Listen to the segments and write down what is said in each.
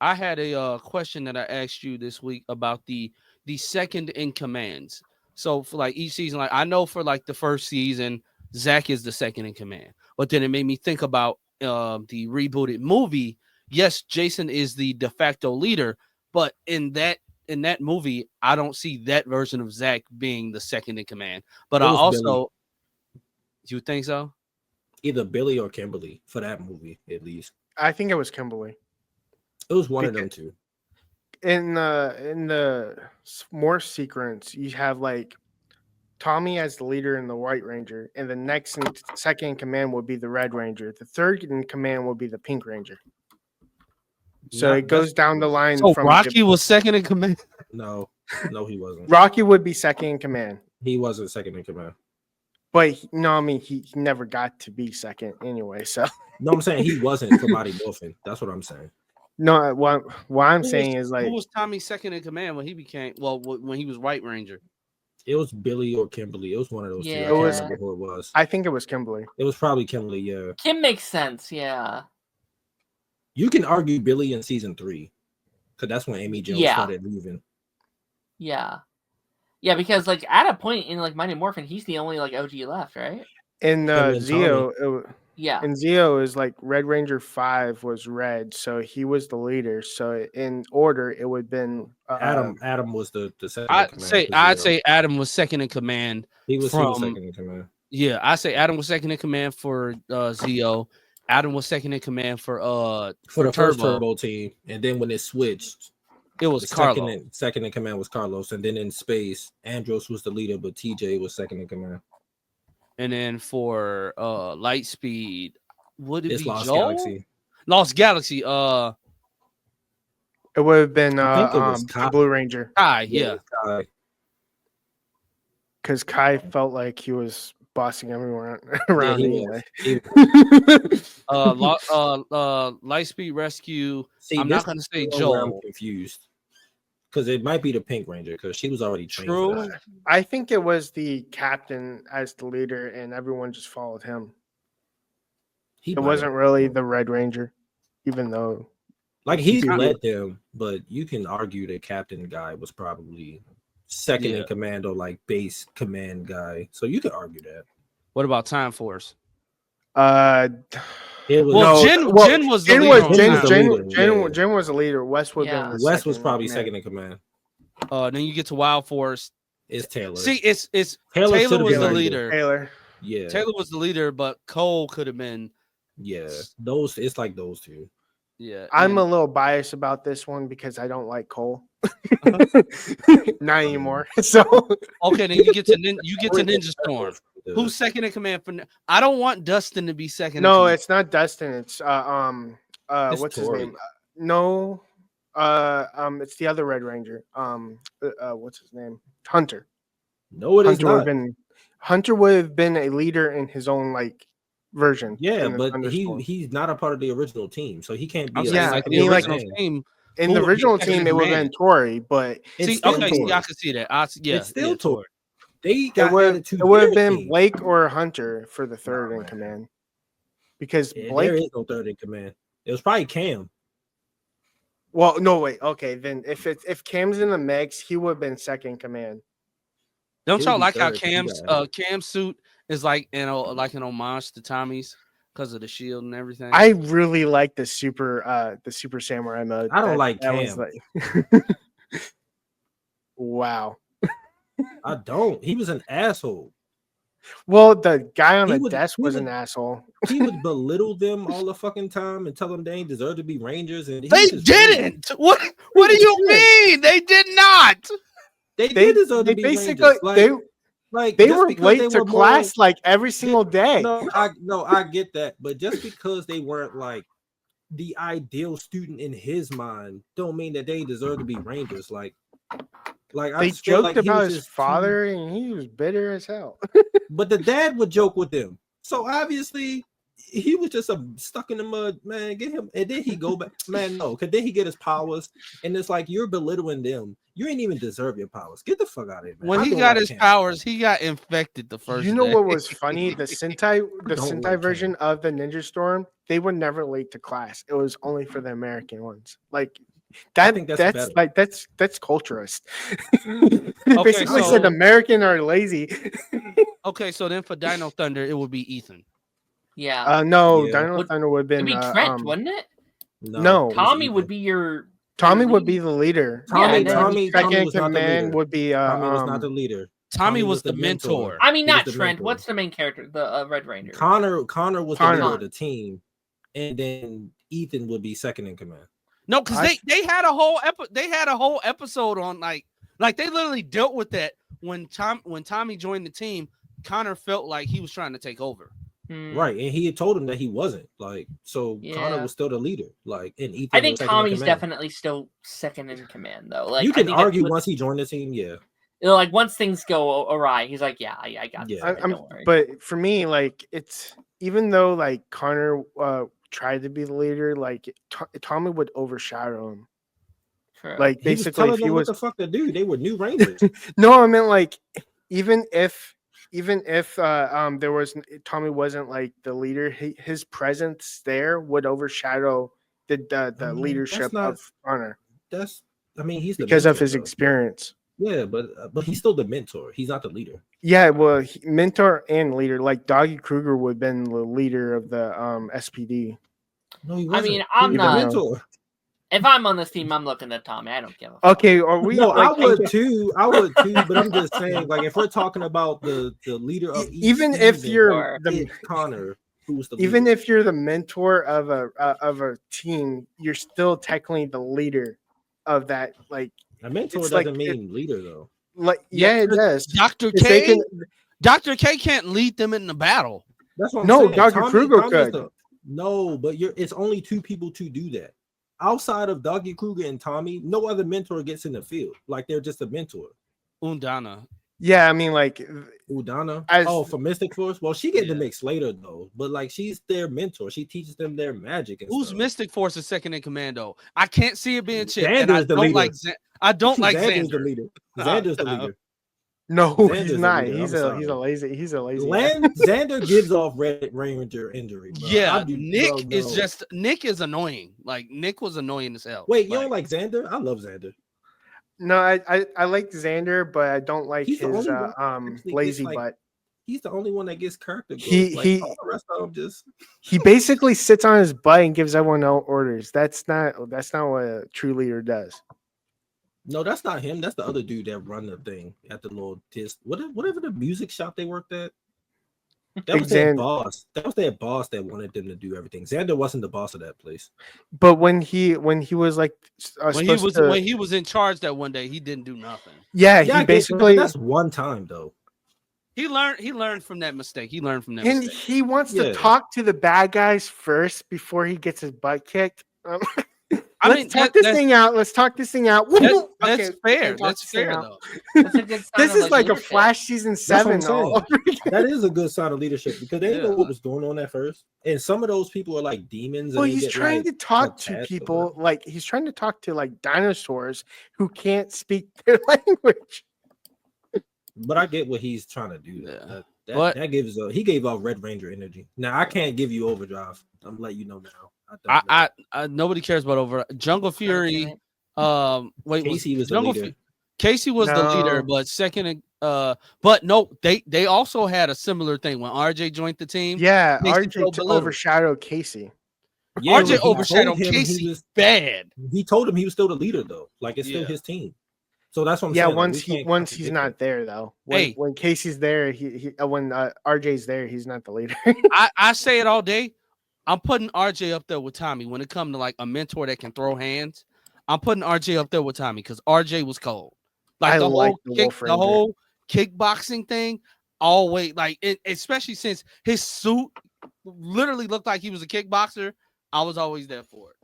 I had a question that I asked you this week about the second in commands. So for like each season, like I know for like the first season, Zach is the second in command, but then it made me think about the rebooted movie. Yes, Jason is the de facto leader, but in that movie, I don't see that version of Zach being the second in command. But It I was Billy, also, you think so? either Billy or Kimberly for that movie, at least. I think it was Kimberly. It was one of Because them two. in the more sequence, you have like Tommy as the leader in the White Ranger, and the next and second in command will be the Red Ranger. The third in command will be the Pink Ranger. So Not it goes down the line So from Rocky was second in command. no, he wasn't. Rocky would be second in command, He wasn't second in command. but I mean he never got to be second anyway. So No, I'm saying he wasn't for Mighty Morphin. That's what I'm saying. no, what I'm Who saying was, is like who was Tommy's second in command when he became when he was White Ranger? It was Billy or Kimberly. It was one of those two. I Yeah. can't It was- remember who it was. I think it was Kimberly. It was probably Kimberly. Yeah, Kim makes sense. Yeah. you can argue Billy in season 3 because that's when Amy Jo Yeah. started leaving. Yeah. Yeah, because like at a point in like Mighty Morphin, he's the only like OG left, right? In Him and Zeo, Yeah. in Zeo is like Red Ranger 5 was red, so he was the leader. So in order, it would have been Adam was the second. in command for I'd Zeo. say Adam was second in command. he was from- second in command. Yeah, I say Adam was second in command for Zeo. Adam was second in command for For the first Turbo. Turbo team, and then when it switched, It was the Carlo. second in command was Carlos, and then in space, Andros was the leader, but TJ was second in command. And then for Lightspeed, would it It's be Lost Joel? Galaxy. Lost Galaxy. it would have been I think it was the Kai. Blue Ranger Kai, yeah. because Kai felt like he was bossing everyone around he anyway. Lightspeed Rescue. See, I'm this not gonna say is where I'm Joel. confused because it might be the Pink Ranger because she was already trained. for True. that. I think it was the captain as the leader, and everyone just followed him. He It might wasn't have- really the Red Ranger, even though like he Yeah. led them, but you can argue the captain guy was probably second in Yeah. command or like base command guy. So you could argue that. What about Time Force? It was Well, No, Jen was the Jen leader. was on Jen Time. was the leader, yeah. Jen was the leader. West would have Yeah. been the West was second probably in command. second in command. Then you get to Wild Force. It's Taylor. See, it's Taylor Taylor should've was been the the leader. Taylor. yeah, Taylor was the leader, but Cole could have been. yeah. Those it's like those two. Yeah, I'm and- a little biased about this one because I don't like Cole. Not anymore. So okay. Then you get to Ninja Storm. Who's second in command for? I don't want Dustin to be second. in no, command. it's not Dustin. It's It's what's Tori. his name? No, it's the other Red Ranger. What's his name? Hunter. No, it is not. Hunter would have been a leader in his own like version. Yeah, in the but Thunderstorm. he's not a part of the original team, so he can't be. I'm a saying Yeah, like I the mean, like- original team. in who the would be original second in team, it would have command? been Tori, but It's See, still okay, Tori. I can see that. It's still yeah, Tori. They it got would added to it would have their been team. Blake or Hunter for the third in man. command. Because Yeah, Blake, there is no third in command. It was probably Cam. well, no, wait, okay, then if Cam's in the mix, he would have been second in command. Don't He y'all would be like how third, 'cause he Cam's got Cam's suit is like like an homage to Tommy's because of the shield and everything? I really like the super samurai mode. I don't like was Cam. Wow. I don't. He was an asshole. Well, the guy on He the would- desk he was would- an asshole. He would belittle them all the fucking time and tell them they ain't deserve to be Rangers. And he They was just crazy. didn't. What do you mean? They did not. They They did deserve they to be basically Rangers. Like, they just were because late they to were more- class like every single day. No, I get that, but just because they weren't like the ideal student in his mind, don't mean that they deserve to be Rangers. Like I They just feel joked like he about was his just too- father, and he was bitter as hell. but the dad would joke with them. So obviously he was just stuck in the mud, man. Get him, and then he go back, man. No, because then he get his powers, and it's like you're belittling them. You ain't even deserve your powers. Get the fuck out of here, man. When I he don't got like his him. powers, he got infected the first. You know day. what was funny? The don't Sentai like version of the Ninja Storm, they were never late to class. It was only for the American ones. Like think that's that's better. like that's culturist. They basically said so- American are lazy. Okay, so then for Dino Thunder, it would be Ethan. Yeah. No, Yeah. Dino Thunder would have It'd been be Trent, wouldn't it? no. it was Tommy Ethan. would be your Tommy would be the leader. Tommy. And then Tommy second in was not the command leader. would be Tommy was not the leader. Tommy was the mentor. I mean, He was not the Trent. mentor. What's the main character? The Red Ranger. Connor was Connor. the leader of the team, and then Ethan would be second in command. No, because they had a whole episode on like they literally dealt with that when Tommy joined the team. Connor felt like he was trying to take over. Right, and he had told him that he wasn't like. So Connor Yeah. was still the leader. Like, and Ethan. I think was second in Tommy's command. definitely still second in command, though. Like You I can think that argue was- once he joined the team. Yeah, like once things go awry, he's like, "Yeah, I got this. Yeah. Don't worry." But for me, like it's even though like Connor tried to be the leader, like Tommy would overshadow him. True. Like he was basically, telling if he them was what the fuck to do. They were new Rangers. no, I meant like even if there was Tommy wasn't like the leader, his presence there would overshadow the mean, leadership that's not- of Connor I mean, he's the because of mentor, his though. experience. Yeah, but he's still the mentor. He's not the leader. Yeah, well, mentor and leader. Like Doggy Kruger would have been the leader of the SPD. No, he I wasn't. mean, He I'm was the not- mentor. if I'm on this team, I'm looking at Tommy. I don't give a fuck. Okay, are we? No, like, I would too. But I'm just saying, like, if we're talking about the leader of each even if season, you're the it's Connor who's the even leader. if you're the mentor of a team, you're still technically the leader of that. Like, a mentor it's doesn't like- mean leader though. yeah, it does. Dr. If they K, can- Dr. K can't lead them in the battle. That's what I'm No, saying. Dr. Kruger Tommy's could. No, but it's only two people to do that. Outside of Doggy Kruger and Tommy, no other mentor gets in the field. Like they're just a mentor. Undana. Yeah, I mean, like, Udana. As- For Mystic Force. Well, she get the Yeah. mix later though. But like she's their mentor. She teaches them their magic. And Who's stuff. Mystic Force is second in command though? I can't see it being Chip. And Xander I is the don't leader. like I don't like Xander's the Xander. leader. Xander's the leader. no, Xander's he's the not. leader, He's I'm a sorry. he's a lazy. guy. Xander gives off Red Ranger injury. Bro. Yeah, I do- Nick bro, is no. just Nick is annoying. Like Nick was annoying as hell. Wait. You Like, don't like Xander? I love Xander. No, I like Xander, but I don't like He's the his only one that actually lazy gets, like, butt. He's the only one that gets character growth. He- all the rest of them just. He basically sits on his butt and gives everyone else orders. That's not what a true leader does. No, that's not him. That's the other dude that run the thing at the little whatever the music shop they worked at. That was their Xander. boss. That was their boss that wanted them to do everything. Xander wasn't the boss of that place. But when he was like when he was in charge that one day, he didn't do nothing. yeah, I he get you, but basically that's one time though. He learned from that mistake. He learned from that and mistake. he wants to Yeah. talk to the bad guys first before he gets his butt kicked. I Let's mean, talk that- this thing out. Let's talk this thing out. That's Okay, fair. talk That's this thing fair out. though. That's a good sign This of, is like a leadership. Flash season That's what 7 I'm saying. all over again. That is a good sign of leadership because they didn't know Yeah. what was going on at first. And some of those people are like demons. Well, and they he's get, trying like, to talk to attached or people whatever. like he's trying to talk to like dinosaurs who can't speak their language. But I get what he's trying to do. Yeah. That gives he gave off Red Ranger energy. Now I can't give you Overdrive. I'm letting you know now. don't know. I nobody cares about over Jungle Fury. Wait, Casey was the Jungle leader. Casey was the leader, No. but second. But no, they also had a similar thing when RJ joined the team. Yeah, Casey RJ felt belittled. overshadowed Casey. Yeah, RJ but he overshadowed told him Casey bad. He told him he was still the leader though. Like it's still Yeah. his team. So that's what I'm Yeah, saying. like, once we can't once he's contradict not it. there though. When, Hey. when Casey's there, when RJ's there, he's not the leader. I say it all day. I'm putting RJ up there with Tommy when it comes to like a mentor that can throw hands. I'm putting RJ up there with Tommy because RJ was cold. Like I the like whole the kick, Wolf the Ranger. whole kickboxing thing. Always like it, especially since his suit literally looked like he was a kickboxer. I was always there for it.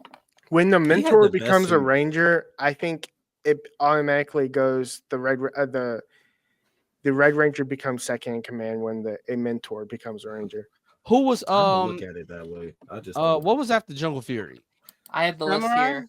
When the had mentor the best becomes a suit. ranger, I think it automatically goes the Red Ranger becomes second in command when a mentor becomes a ranger. Who was I don't look at it that way. I just don't. what was after Jungle Fury? I have the list Samurai? here.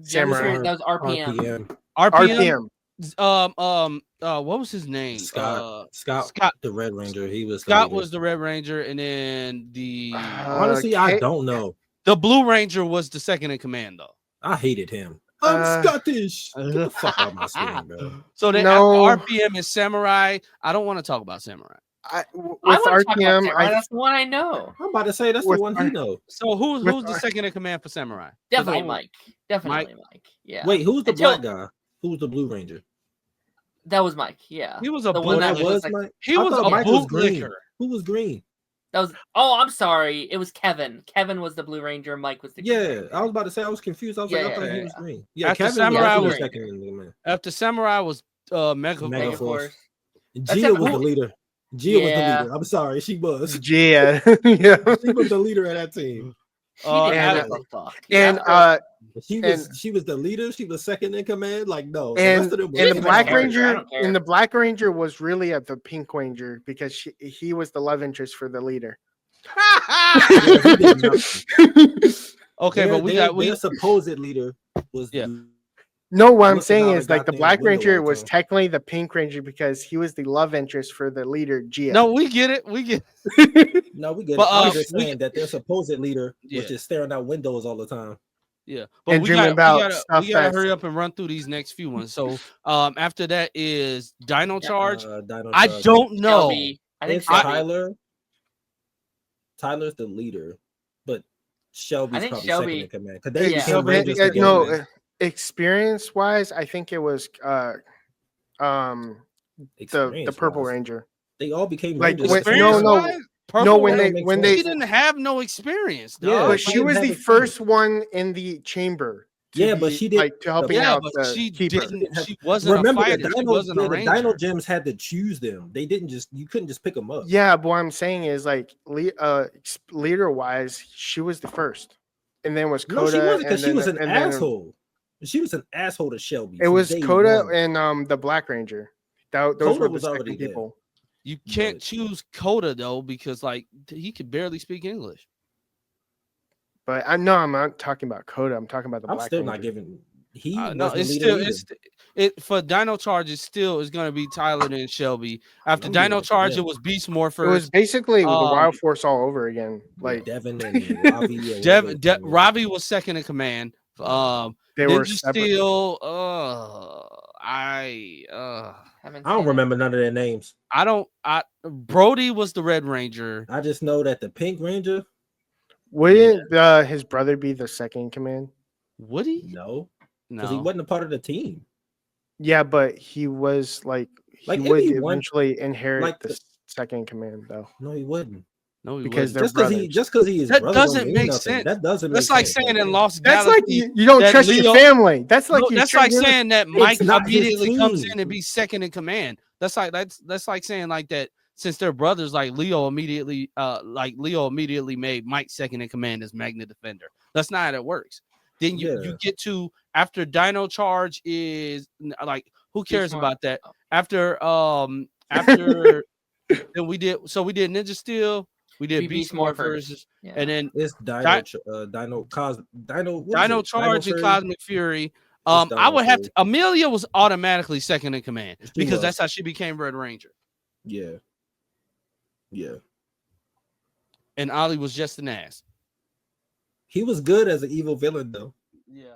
Samurai. That was RPM. RPM. RPM. What was his name? Scott, Scott. the Red Ranger. He was Scott leader. was the Red Ranger, and then the Honestly, I K- don't know. Blue Ranger was the second in command, though. I hated him. I'm Uh, Scottish. Get the fuck out of my screen, bro. So then No. after RPM is Samurai. I don't want to talk about Samurai. I With want to talk about RPM, Samurai. That's the one I know. I'm about to say that's the With one he our- know. So who's With the our- second in command for Samurai? 'Cause Definitely I- Mike. Definitely Mike. Yeah. Wait, who's the Until- black guy? Who's the Blue Ranger? That was Mike. Yeah. He was a The Oh, one that that was was like Mike. He I was thought a Mike was green. bootlicker. Who was green? that was. Oh, I'm sorry. It was Kevin. Kevin was the Blue Ranger. Mike was the Green Yeah, Ranger. I was about to say I was confused. I was like, Yeah, I thought yeah, he yeah. was green. Yeah, After Kevin Samurai was was- second in the man. After Samurai was Mega Mega Force. Force. That's Gia a was the cool- leader. Gia was the Yeah. leader. I'm sorry, she was. yeah, yeah. She was the leader of that team. She Uh, didn't and- give a fuck. And After- She was the leader. She was second in command. Like no, the and rest of them and the were Black care. I Ranger don't care. and the Black Ranger was really at the Pink Ranger because he was the love interest for the leader. Yeah, he did nothing. Okay, but their supposed leader was Yeah. No, what I'm Looking saying out is a like the goddamn Black window Ranger all the was time. technically the Pink Ranger because he was the love interest for the leader Gia. no, we get it. We get. No, we get But, it. I'm uh, just we- saying that their supposed leader Yeah. was just staring out windows all the time. Yeah, but And we dreaming gotta, about we gotta, stuff we gotta that's- hurry up and run through these next few ones. So, after that is Dino Charge. Dino I Charge. don't know. Shelby. I think It's Shelby. Tyler. Tyler's the leader, but Shelby's think probably Shelby- second in command. 'Cause they Yeah. became Shelby- Rangers Yeah, together. no, experience wise, I think it was the Purple Experience-wise. Ranger. They all became Like, Rangers. when- together. no, Experience-wise, Purple No, when that they makes when sense. they she didn't have no experience. Yeah, dog. but Like, she she was didn't the have experience. first one in the chamber. to Yeah, but be, she did- like to helping yeah, out but the she keeper. didn't. She wasn't Remember a the fighter. She Dino, wasn't a the ranger. Dino Gems had to choose them. They didn't just you couldn't just pick them up. Yeah, but what I'm saying is like leader wise, she was the first, and then was Coda. No, she wasn't and because she then- was an and then asshole. She was an asshole to Shelby. It from was day Coda one. and the Black Ranger. Those Coda were the was second already there. people. You can't But- choose Coda though because like he could barely speak English. But I'm not talking about Coda. I'm talking about the I'm Black still Ranger. not giving. He No, wasn't it's leader still either. it for Dino Charge. It still is going to be Tyler and Shelby. After I'm giving Dino it to Charge, them. it was Beast Morphers. It was basically the Um, Wild Force all over again. Like Devin and Ravi. or Dev, whatever. Ravi was second in command. they were Ninja separate. Steel. Haven't I don't seen it. remember none of their names. Brody was the Red Ranger. I just know that the Pink Ranger. Wouldn't his brother be the second in command? Would he? No, because he No. wasn't a part of the team. Yeah, but he was like he Like, if would he won- eventually inherit like the the- second in command though. No, he wouldn't. No, he because wouldn't. they're Just because he is That brother don't doesn't mean make nothing. sense. That doesn't. That's make like sense. saying in Lost That's Galaxy. like you don't that trust Leo- your family. That's like No, you that's treat like your- saying that Mike not his immediately comes team. in and be second in command. That's like saying like that since they're brothers, like Leo immediately made Mike second in command as Magna Defender. That's not how that works. Then you Yeah. get to after Dino Charge is like who cares Smart. about that? After after then we did Ninja Steel, we did Beast Beast Morphers. Morphers, Yeah. and then It's Dino what is Dino it? Charge and Fury? Cosmic Fury. It's I would Dino have Fury. Amelia was automatically second in command She because was. that's how she became Red Ranger, Yeah. Yeah. and Ollie was just an ass. He was good as an evil villain though. Yeah.